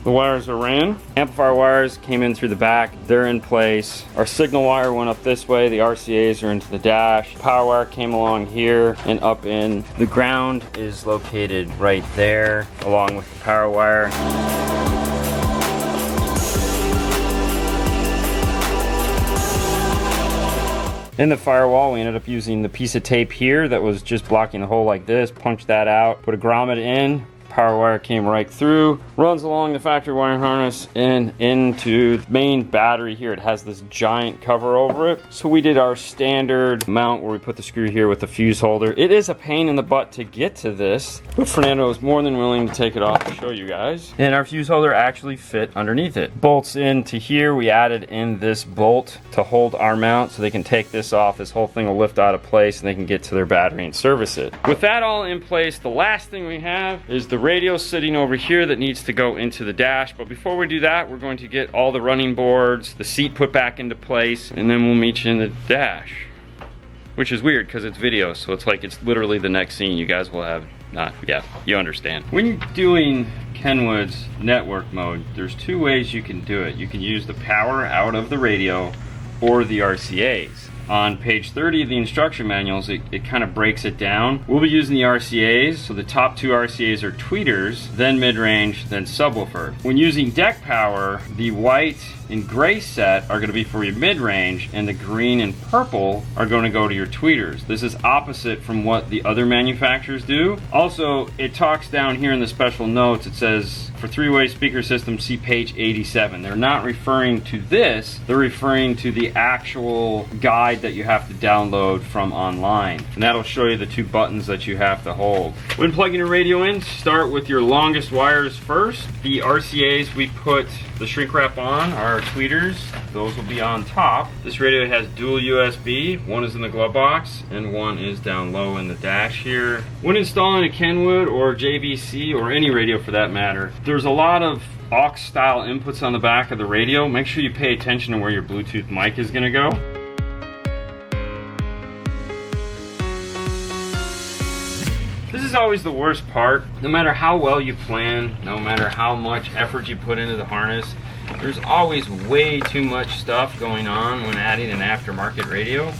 The wires are ran. Amplifier wires came in through the back. They're in place. Our signal wire went up this way. The RCAs are into the dash. Power wire came along here and up in. The ground is located right there along with the power wire. In the firewall, we ended up using the piece of tape here that was just blocking the hole like this. Punched that out, put a grommet in. Power wire came right through, runs along the factory wiring harness and into the main battery here. It has this giant cover over it. So we did our standard mount where we put the screw here with the fuse holder. It is a pain in the butt to get to this, but Fernando is more than willing to take it off to show you guys. And our fuse holder actually fit underneath it. Bolts into here, we added in this bolt to hold our mount so they can take this off. This whole thing will lift out of place and they can get to their battery and service it. With that all in place, the last thing we have is the radio sitting over here that needs to go into the dash. But before we do that, we're going to get all the running boards, the seat put back into place, and then we'll meet you in the dash. Which is weird because it's video, so it's like it's literally the next scene. You guys will have not, yeah, you understand. When you're doing Kenwood's network mode, there's two ways you can do it. You can use the power out of the radio or the RCAs. On page 30 of the instruction manuals, it kind of breaks it down. We'll be using the RCAs, so the top two RCAs are tweeters, then mid-range, then subwoofer. When using deck power, the white and gray set are going to be for your mid-range, and the green and purple are going to go to your tweeters. This is opposite from what the other manufacturers do. Also, it talks down here in the special notes, it says, for three-way speaker system, see page 87. They're not referring to this, they're referring to the actual guide that you have to download from online. And that'll show you the two buttons that you have to hold. When plugging a radio in, start with your longest wires first. The RCAs we put the shrink wrap on are tweeters. Those will be on top. This radio has dual USB. One is in the glove box and one is down low in the dash here. When installing a Kenwood or JVC or any radio for that matter, there's a lot of aux style inputs on the back of the radio. Make sure you pay attention to where your Bluetooth mic is gonna go. This is always the worst part. No matter how well you plan, no matter how much effort you put into the harness, there's always way too much stuff going on when adding an aftermarket radio.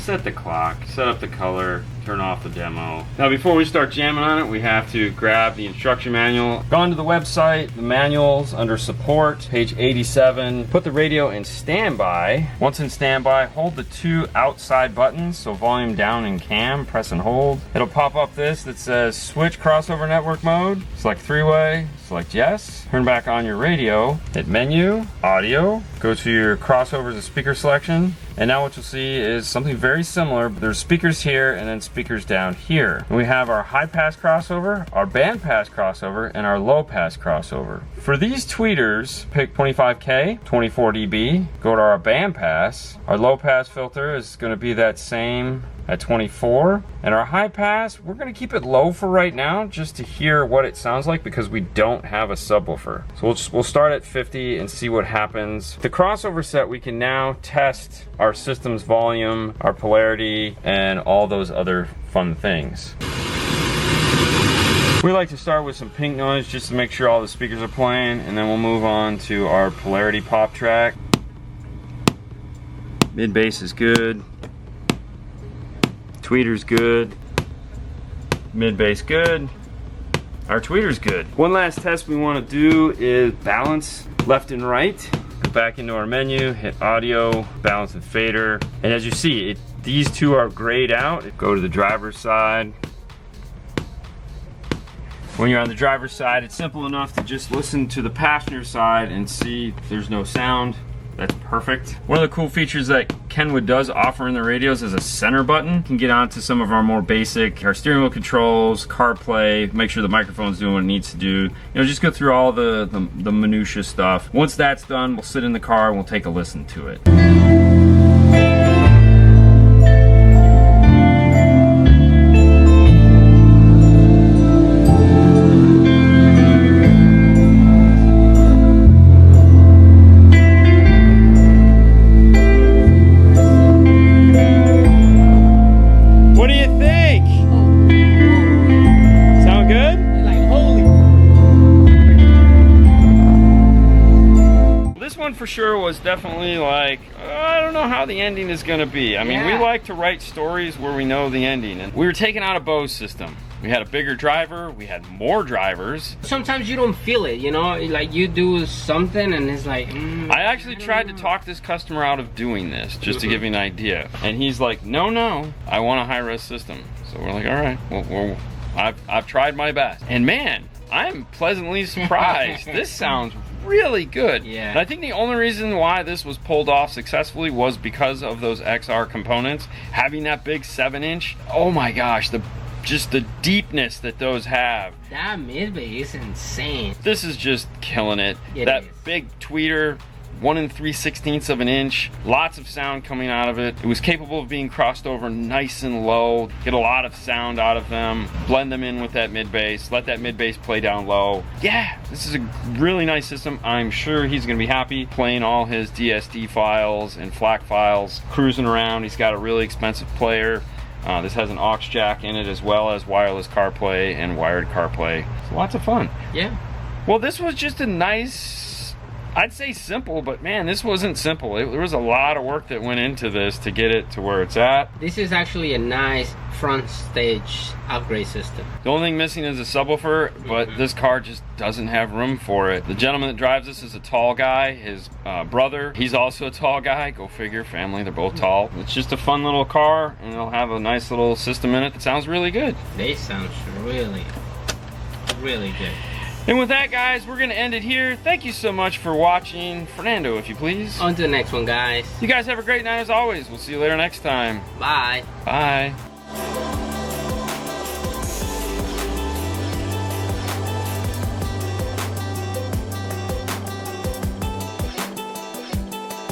Set the clock, set up the color, turn off the demo. Now before we start jamming on it, we have to grab the instruction manual. Go onto the website, the manuals, under support, page 87. Put the radio in standby. Once in standby, hold the two outside buttons, so volume down and cam, press and hold. It'll pop up this that says switch crossover network mode. Select three-way, select yes. Turn back on your radio, hit menu, audio, go to your crossovers and speaker selection. And now what you'll see is something very similar, but there's speakers here and then speakers down here. And we have our high pass crossover, our band pass crossover, and our low pass crossover. For these tweeters, pick 25K, 24 dB, go to our band pass. Our low pass filter is going to be that same at 24. And our high pass, we're going to keep it low for right now just to hear what it sounds like because we don't have a subwoofer. So we'll start at 50 and see what happens. The crossover set, we can now test our system's volume, our polarity, and all those other fun things. We like to start with some pink noise just to make sure all the speakers are playing, and then we'll move on to our polarity pop track. Mid bass is good. Tweeter's good. Mid bass good. Our tweeter's good. One last test we want to do is balance left and right. Go back into our menu, hit audio, balance and fader. And as you see, these two are grayed out. Go to the driver's side. When you're on the driver's side, it's simple enough to just listen to the passenger side and see there's no sound. That's perfect. One of the cool features that Kenwood does offer in the radios is a center button. You can get onto some of our more basic, our steering wheel controls, CarPlay, make sure the microphone's doing what it needs to do. You know, just go through all the minutia stuff. Once that's done, we'll sit in the car and we'll take a listen to it. for sure was definitely like, I don't know how the ending is gonna be. I mean, we like to write stories where we know the ending. And we were taking out a Bose system. We had a bigger driver, we had more drivers. Sometimes you don't feel it, you know? Like you do something and it's like, I actually tried to talk this customer out of doing this, just to give you an idea. And he's like, no, I want a high-res system. So we're like, all right, well, I've tried my best. And man, I'm pleasantly surprised. This sounds really good. Yeah. And I think the only reason why this was pulled off successfully was because of those XR components. Having that big 7-inch, oh my gosh, just the deepness that those have. That mid-bass is insane. This is just killing it. That big tweeter, 1 3/16 of an inch, lots of sound coming out of it. It was capable of being crossed over nice and low, get a lot of sound out of them, blend them in with that mid bass, let that mid bass play down low. Yeah, this is a really nice system. I'm sure he's gonna be happy playing all his DSD files and FLAC files, cruising around. He's got a really expensive player. This has an aux jack in it, as well as wireless CarPlay and wired CarPlay. It's lots of fun. Yeah. Well, this was just a nice, I'd say simple, but man, this wasn't simple. There was a lot of work that went into this to get it to where it's at. This is actually a nice front stage upgrade system. The only thing missing is a subwoofer, but this car just doesn't have room for it. The gentleman that drives this is a tall guy. His brother, he's also a tall guy. Go figure, family, they're both tall. It's just a fun little car, and it'll have a nice little system in it that sounds really good. They sound really, really good. And with that, guys, we're gonna end it here. Thank you so much for watching. Fernando, if you please. On to the next one, guys. You guys have a great night as always. We'll see you later next time. Bye. Bye.